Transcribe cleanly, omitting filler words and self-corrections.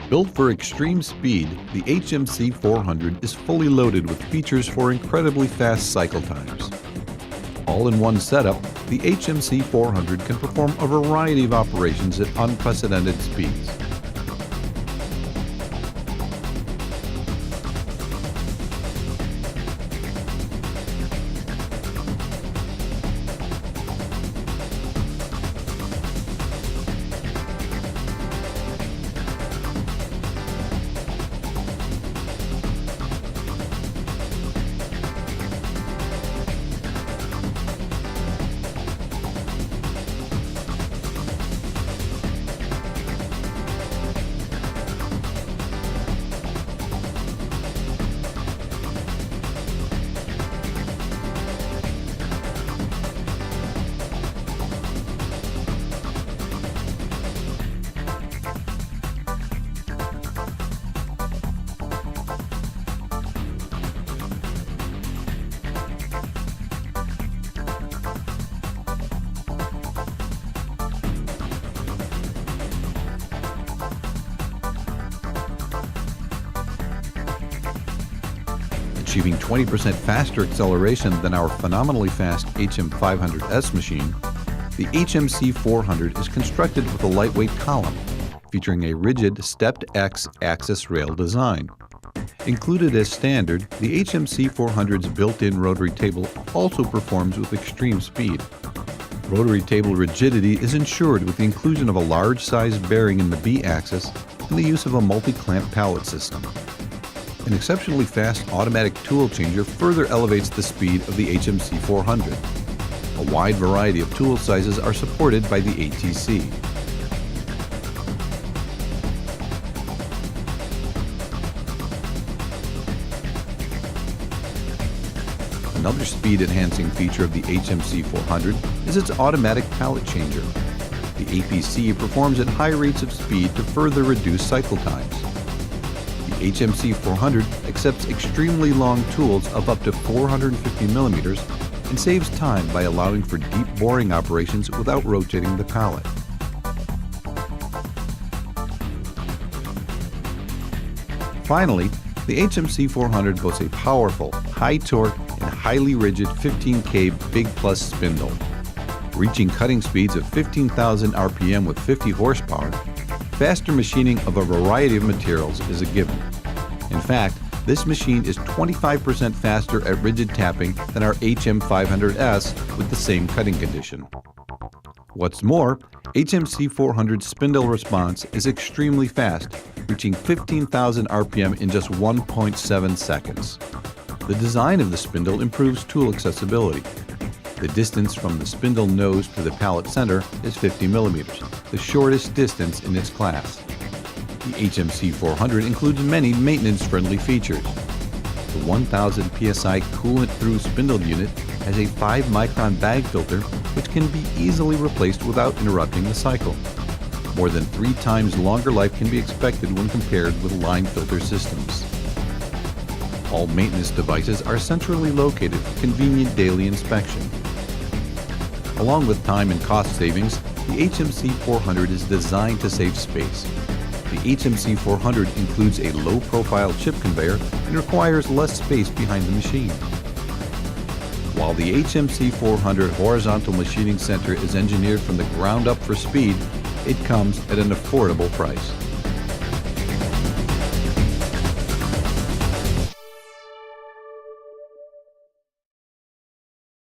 Built for extreme speed, the HMC 400 is fully loaded with features for incredibly fast cycle times. All in one setup, the HMC 400 can perform a variety of operations at unprecedented speeds. Achieving 20% faster acceleration than our phenomenally fast HM500S machine, the HMC 400 is constructed with a lightweight column, featuring a rigid stepped X axis rail design. Included as standard, the HMC 400's built-in rotary table also performs with extreme speed. Rotary table rigidity is ensured with the inclusion of a large-sized bearing in the B-axis and the use of a multi-clamp pallet system. An exceptionally fast automatic tool changer further elevates the speed of the HMC 400. A wide variety of tool sizes are supported by the ATC. Another speed-enhancing feature of the HMC 400 is its automatic pallet changer. The APC performs at high rates of speed to further reduce cycle times. The HMC 400 accepts extremely long tools of up to 450 millimeters and saves time by allowing for deep boring operations without rotating the pallet. Finally, the HMC 400 boasts a powerful, high-torque, and highly rigid 15K Big Plus spindle. Reaching cutting speeds of 15,000 RPM with 50 horsepower, faster machining of a variety of materials is a given. In fact, this machine is 25% faster at rigid tapping than our HM500S with the same cutting condition. What's more, HMC 400's spindle response is extremely fast, reaching 15,000 RPM in just 1.7 seconds. The design of the spindle improves tool accessibility. The distance from the spindle nose to the pallet center is 50 millimeters, the shortest distance in its class. The HMC 400 includes many maintenance-friendly features. The 1000 psi coolant-through spindle unit has a 5-micron bag filter which can be easily replaced without interrupting the cycle. More than 3 times longer life can be expected when compared with line filter systems. All maintenance devices are centrally located for convenient daily inspection. Along with time and cost savings, the HMC 400 is designed to save space. The HMC 400 includes a low-profile chip conveyor and requires less space behind the machine. While the HMC 400 horizontal machining center is engineered from the ground up for speed, it comes at an affordable price.